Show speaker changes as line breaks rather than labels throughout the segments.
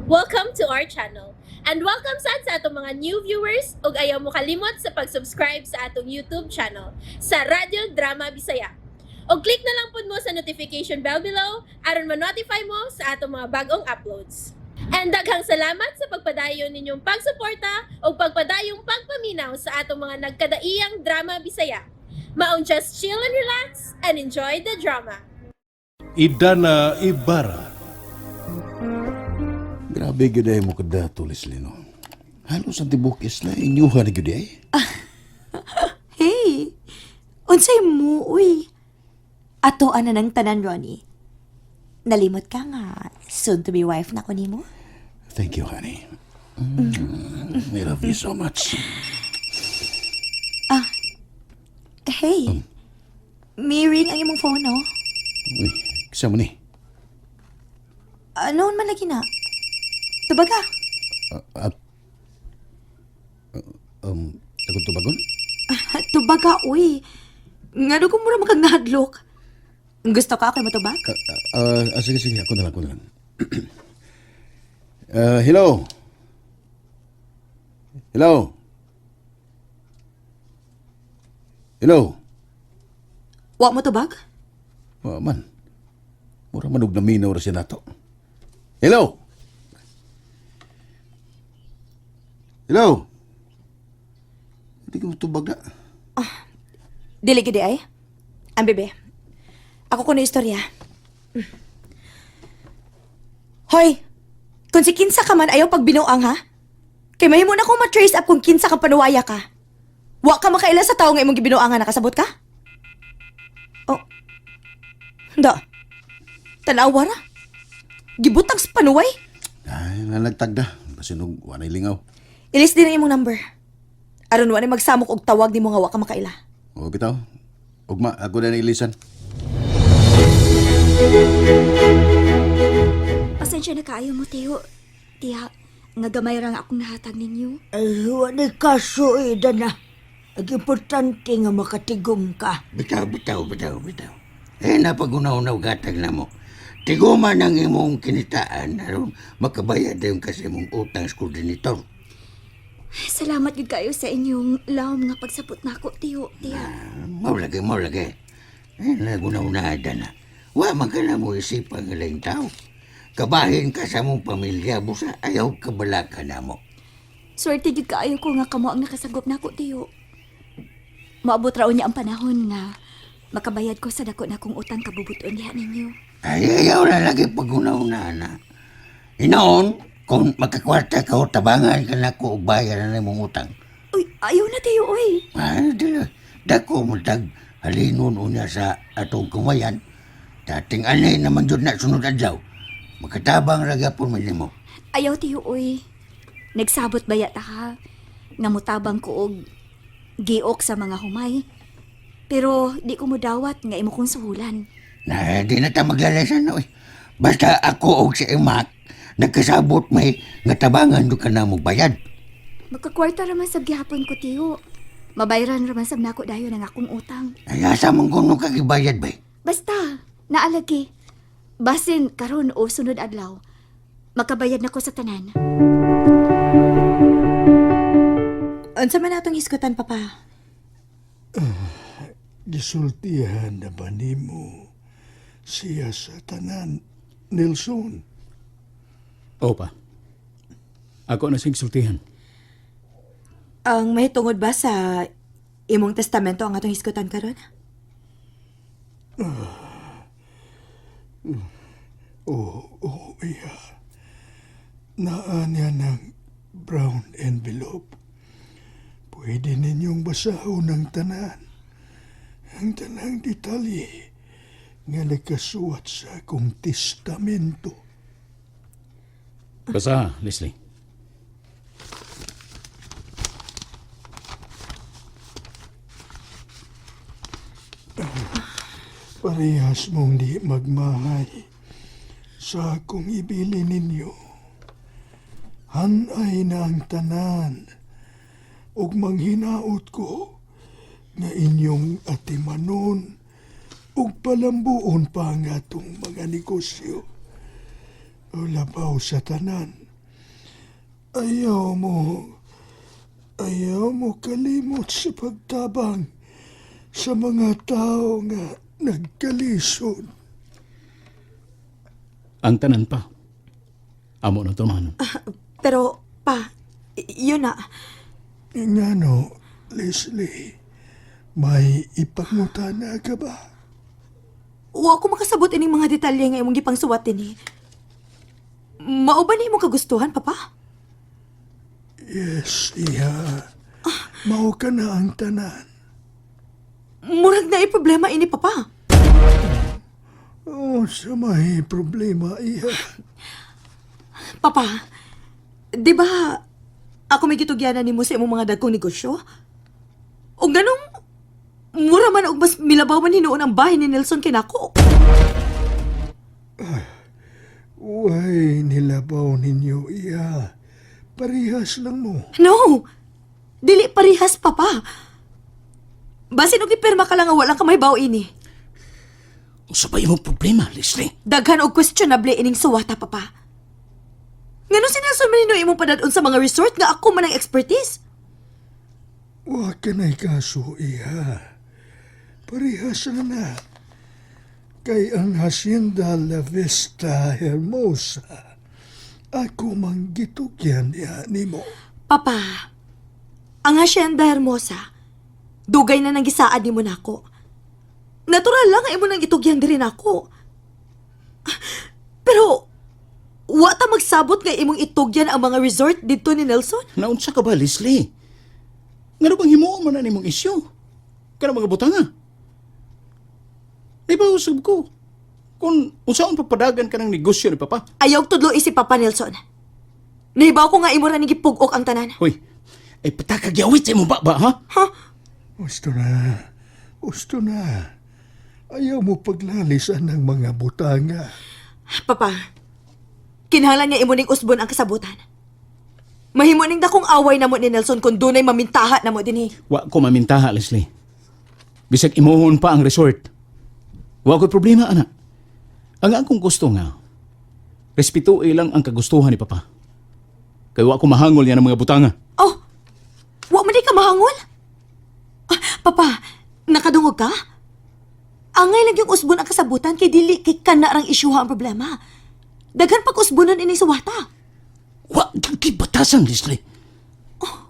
Welcome to our channel. And welcome sa atong mga new viewers ug ayaw mo kalimot sa pag-subscribe sa atong YouTube channel sa Radio Drama Bisaya. O click na lang pud mo sa notification bell below aron ma-notify mo sa atong mga bagong uploads. And daghang salamat sa pagpadayon ninyong pagsuporta o pagpadayong pagpaminaw sa atong mga nagkadaiyang Drama Bisaya. Maong just chill and relax and enjoy the drama.
Idana Ibarra.
Grabe gyud ay mo kada tulis lino. Halos ang tibok isla inyuha na gyud ay.
Hey, unsay mo, uy. Ato ana ng tanan, Ronnie. Nalimot ka nga, soon-to-be wife na ko nimo?
Thank you, honey. I love you so much.
Hey, may ring ang imong phone, no?
Uy, kasama ni.
Ano man lagi na? Tubaga?
Takot tubagon?
Tubaga, uy. Nga ko mura makagadlok. Gusto ka ako matubag?
Sige, ako na lang. Hello? Hello? Hello?
Wa mo tubag?
Man. Mura manug na minaw ra siya nato. Hello? Hello? Hindi ko matubag na.
Dili gidi ay. Ang bebe. Ako ko na istorya. Hoy! Kung si kinsa ka man ayaw pag binuang ha? Kay mahimo na akong ma-trace up kung kinsa kang panuwaya ka. Wa ka makaila sa tao nga imong gibinuangan, nakasabot ka? Oh. Da. Tanawa ra. Gibutang sa panuway.
Ay, nalagtagda. Basinog, wanay lingaw.
Ilis din ang imong number. Aron wa ni magsamok og tawag nimo nga wa ka makaila.
O, bitaw. Ugma, ako na nailisan.
Pasensya na kaayo mo, Tiyo. Tiya, nga gamay ra nga akong nahatag ninyo.
Ay, wala kaso na. Ang importante nga makatigom ka.
Bitaw. Napagunaw-unaw gatag na mo. Tiguman ang imong kinitaan aron makabayad yung kasi mong utang sa koordinator.
Salamat gid kayo sa inyong lawom nga pagsapot nako, Tiyo. Tiya.
Maulagay. Nagunaw-unada na. Wa man ka na mo isipang ngalang tao. Kabahin ka sa mong pamilya, busa ayaw kabalaka na mo.
Swerte gid kaayo ko nga kamo ang nakasagop nako, Tiyo. Maabot raon niya ang panahon nga makabayad ko sa dako na kong utang kabubuton diha ninyo.
Ay, ayaw na lagi pagunaw-una. Inoon, kung makakwarta ka o tabangan ka na ko bayaran na mong utang.
Uy, ayaw na, Tiyo, uy.
Dako mo tag halinon unya sa atong kumayan. Dating anay naman dyan na sunod adlaw. Makatabang raga po man mo.
Ayaw, Tiyo, uy. Nagsabot bayat ha. Nga mutabang ko og giok sa mga humay. Pero di ko mo dawat nga imo kong suhulan.
Na di na ta maglalasan na. Basta ako og si Imak, nagkasabot may nga tabangan do ka na mo bayad.
Magkakwarta raman sa gihapon ko, Tiyo. Mabayran raman sa nako dayon ang akong utang.
Ay, asa mong kuno kagibayad ba?
Basta, naalagi. Basin karon o sunod adlaw. Makabayad na ko sa tanan.
Unsa man atong iskutan, papa?
Gisultihan na ba nimo siya sa tanan, Nelson?
Opa. Ako na sing sultihan.
Ang may tungod ba sa imong testamento ang atong iskutan karon?
Oo, iya. Naanya ng brown envelope. Pwede ninyong basahon ng tanan. Ang tanang detalye nga nagkasuwat sa akong testamento.
Basa, Leslie.
Parehas mong di magmahay sa akong ibili ninyo. Hanay na ang tanan ug manghinaot ko nga inyong atimanon ug palambuon pa ang atong mga negosyo. O labaw sa tanan, Ayaw mo kalimot sa pagtabang sa mga tao nga nagkalisod.
Ang tanan pa. Amo na to man.
Pero, pa, yun na.
Ngano, Leslie, may ipangutana ka ba?
Wa ko makasabot ining mga detalye nga imong gipang suwatin eh. Mao ba ni imong kagustuhan, papa?
Yes, iha. Mao ka na ang tanan.
Murag na problema ini, papa.
Oh, sa may problema, iha.
Papa, di ba ako may gitugyanan nimo sa imong mga dagkong negosyo? O ganong mura man og mas milabaw man hinuon ang bahay ni Nelson kinako.
Uy, nilabaw ninyo, iha. Parihas lang mo.
No! Dili parihas, papa. Basin og ipirma ka lang nga walang kamahibaw ini.
Usa ba imong problema, Leslie?
Daghan og questionable ining suwata, papa. Ngano si Nelson manino imong padadon sa mga resort nga ako man ang expertise?
Wa ka na'y kaso, iha. Parihas na. Kay ang Hacienda La Vista Hermosa, ako mang gitugyan niya nimo.
Papa, ang Hacienda Hermosa, dugay na nang gisaad nimo nako. Natural lang nga imo nang itugyan diri nako. Pero, wa ta magsabot nga imong itugyan ang mga resort dito ni Nelson?
Naunsa ka ba, Leslie? Ngano bang himuon man na nimong isyu? Kana mga butanga? Naibawusog ko. Kung unsaon papadagan ka ng negosyo ni Papa.
Ayaw tudlo isip Papa Nelson. Nahibaw ko nga imo ra ni gipugok ang tanan.
Hoy, ay patakagyawit sa imong baba, ha?
Ha?
Gusto na. Ayaw mo paglalisan ng mga butanga.
Papa, kinahanglan nga imo ning usbon ang kasabutan. Mahimo ning dakong away na mo ni Nelson kung dunay mamintaha na mo dinhi.
Wa ko mamintaha, Leslie. Bisag imuhon pa ang resort. Wa ko'y problema, anak. Ang akong gusto nga, respetuoy lang ang kagustuhan ni Papa. Kaya wa ko mahangol yan ng mga butanga.
Oh, wa man di ka mahangol? Ah, Papa, nakadungog ka? Angay lang yung usbon ang kasabutan kay dili kay kana rang isyuha ang problema. Daghan pag usbonan ini suwata.
Wa kibatasan, Leslie.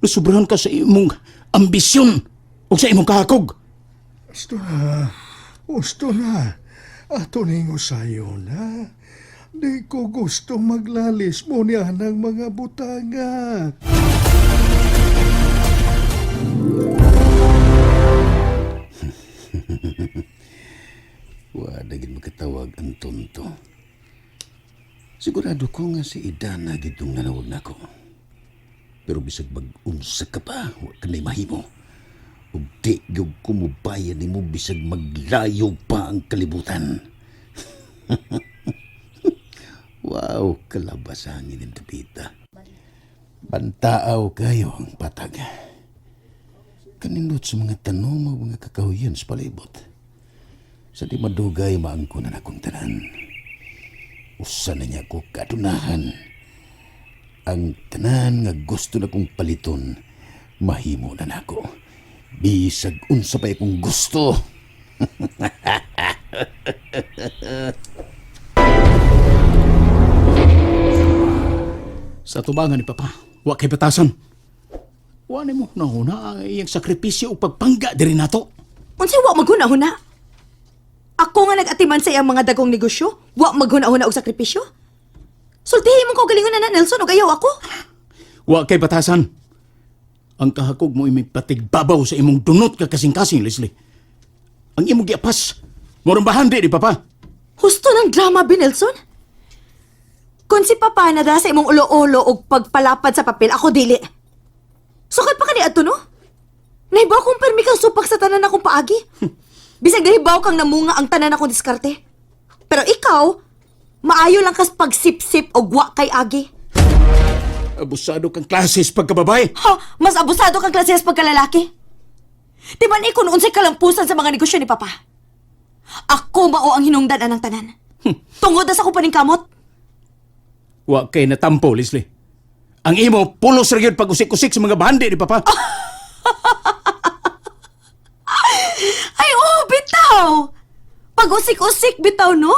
Nasubrahan ka sa imong ambisyon o sa imong kahakog.
Gusto na. Ato ning usayon, ha? Di ko gusto maglalis mo niya ng mga butanga.
Wa dagin makatawag ang tonto. Sigurado ko nga si Ida na gitong nanawag nako. Pero bisag mag-unsa ka pa, wa ka na'y mahimo. Ug di gyud kumubayan nimo bisag maglayo pa ang kalibutan. Wow, kalabasangin ng tapita. Pantaaw kayo ang patag. Kanindot sa mga tanong o mga kakahuyan sa palibot. Sa di madugay maangkunan akong tanan. Usa na niya ko katunahan. Ang tanan nga gusto na kong paliton, mahimo na nako. Bisag unsa pa akong gusto.
Sa tubangan ni Papa, wa kay batasan. Wa ni mo na ang iyang sakripisyo o pagpangga diri nato.
Unsa wa maghuna-huna? Ako nga nag-atiman sa iyang mga dagong negosyo, wa maghuna-huna og sakripisyo? Sultihin mo ko galingon na Nelson og ayaw ako?
Wa kay batasan. Ang kahakog mo may patigbabaw sa imong dunot ka kasing-kasing, Leslie. Ang imong giapas, morong bahandi ni Papa.
Husto ng drama, B. Nelson? Kung si Papa na sa imong ulo-ulo og pagpalapad sa papel, ako dili. Sukat pa ka ni ato, no? Nahibaw kong permi kang supak sa tanan akong paagi. Bisag nahibaw kang namunga ang tanan akong diskarte. Pero ikaw, maayo lang kas pagsip-sip og wa kay agi.
Abusado kang klases pagkababae.
Ha? Mas abusado kang klases pagkalalaki? Di ba ni kung unsay kalampusan sa mga negosyo ni Papa? Ako mao ang hinungdan ng tanan. Tungod na sa ko paning kamot.
Wa kay natampo, Leslie. Ang imo, pulos ra gyud pag-usik-usik sa mga bandi ni Papa.
Ay, oo, bitaw! Pag-usik-usik, bitaw, no?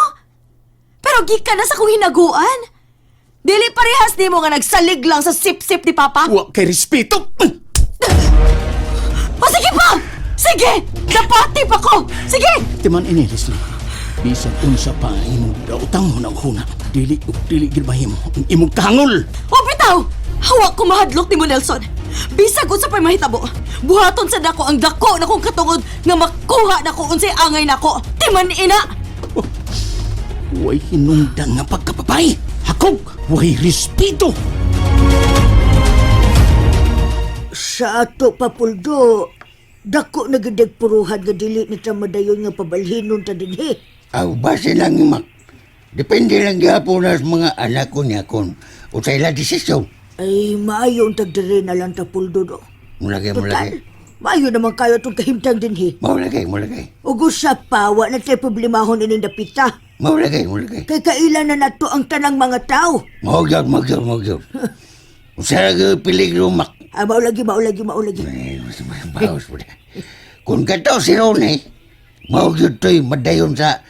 Pero gikan na sa kong hinaguan. Dili parehas ni mo nga nagsalig lang sa sip-sip ni Papa.
Wa kay respeto.
O sige pa! Sige! Dapati pa ko! Sige!
Timan ini, Leslie. Bisan unsa pa ang imong daotang hunang-huna. Dili gid mahimo ang imong kahangol.
O bitaw! Hawak ko mahadlok ni mo, Nelson. Bisag unsa pa'y mahitabo. Buhaton sa dako ang dako na kong katungod nga makuha na ko unsay angay nako. Timan ina!
Way hinungdan nga pagkapapay. Hakog, way respeto.
Sa ato pa, Puldo, dako na gadag puruhan nga dili ni ta madayon nga pabalhinon ta dinhi.
Aw, base lang yung mak. Depende lang gihapon sa mga anak ko niya kung sa ila desisyon.
Ay, maayo ang tagdire na lang ta, Puldo, do.
Mulagay.
Maayo naman kayo itong kahimtang dinhi.
Maulagay.
Ug sa pawa na tayo problemahon ini dapita.
Maulagay.
Kay kailan na nato ang tanang mga tao.
Magyod. Usa ka peligro mak.
Ah, maulagi.
Ay, mas bawas po na. Kung kato si Ronnie, magyod to'y madayon sa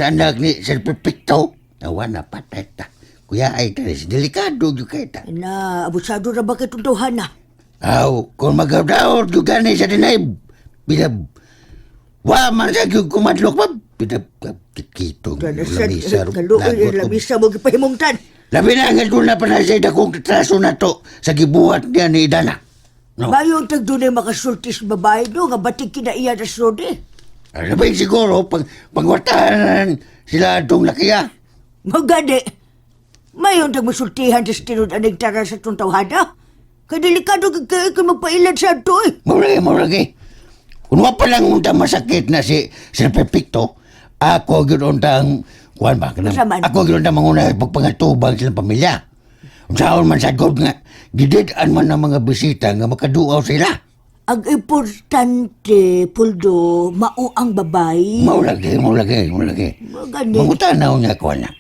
anak ni Sir Perfecto. Nawa na patay ta. Kuya ay talis, delikado yung kay ta.
Na, abusado na ba kitong tawhana?
Aw, kung magadaw yung ganay sa dinay, bidab, wa man sa yung kumadlok pa, bidab, kitong lamisa.
Kaluoy yung lamisa mo gipahimungtan.
Labi na nga doon na panasay dakong traso na to sa gibuhat niya ni Dana. No.
Mayo ang tagdunay makasultis babae do, nga batik kinaiya na srode.
Labi siguro, pagwatahan sila itong lakiya.
Magade, mayo ang tagmasultihan sa tinod aneng tara sa itong tawhada. Kadelikado kagkaya kung magpailad sa ito eh.
Maulagi. Kung wa pa lang unta masakit na si Sir Perfecto, ako yun untang, kuhan ba?
Masaman.
Ako yun untang manguna pagpangatubang silang pamilya. Kung saan man sa God nga, gididaan man ng mga bisita nga makaduaw sila.
Ang importante, Puldo, mao ang babae.
Maulagi.
Magani.
Mangutanaw niya kuhan na.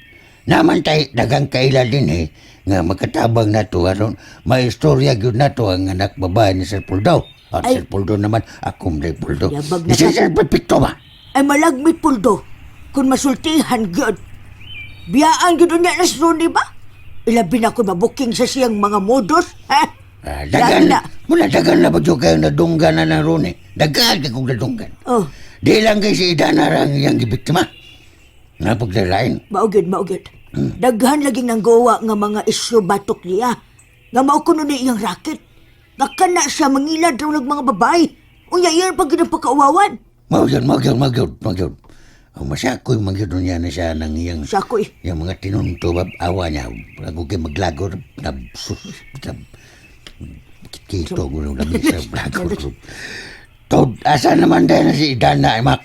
Naman tayo dagang kaila din nga makatabang na to, aron may istorya yun na to ang anak babae ni Sir Puldo. At
Ay.
Sir Puldo naman, akong day Puldo.
Yabag na
Ni
ka.
Sir Perfecto ba?
Ay malagmit, Puldo. Kung masultihan, good. Biyaan yun niya na srode ba? Ilabi na kung mabuking sa siyang mga modus, ha?
Dagan
na.
Muna dagan na ba dyo kayo nadunggan na ng Rune? Dagan ka kong nadunggan.
Oh,
Di lang kayo si Idana rang iyang gibiktima. Napagdalain.
maugid. Daghan laging nang gawa nga mga isyo batok niya. Nga maukuno ni iyang racket. Nakana siya mangilad raw ng mga babae. Unya iyan pag ginapakauwawan.
Magyod. Ang masyakoy magyod niya na siya ng iyang
Siya ko eh.
yung mga tinunto awa niya. Bago kayo maglagor. Kito ko nung labi sa blagor. Tod, asa naman dahil na si Idana, Mak?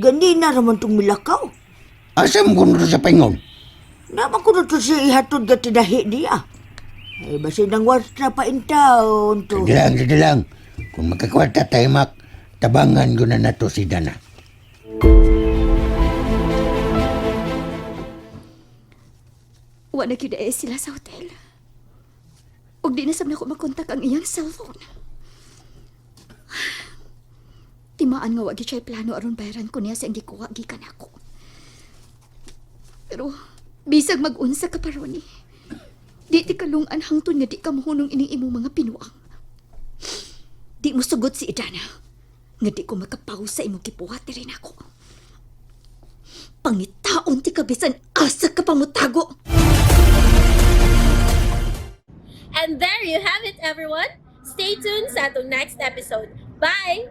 Gani na raman itong milakaw.
Asa mo kuno sa pingon?
Naman ko na ito siya ihatod ka tinahi niya. Ay, basi nang was na pa in town to.
Sige lang. Kung magkakwarta tayo, Mak, tabangan ko na to si Dana.
Wa na gyud sila sa hotel. Og di na sab nako makontak ang iyang cellphone. Timaan nga wa gyud siya plano aron bayaran ko niya sa ang gikuha gikan ako. Pero bisag mag-unsa ka pa Ronnie. Di ti kalungan hangtod nga di ka mahunong ining imong mga pinuang. Di mo sugot si Idana nga di ko makapaw sa imong gibuhat rin ako. Pangitaon ti kabisan asa ka pamutago.
And there you have it, everyone. Stay tuned sa atong next episode. Bye!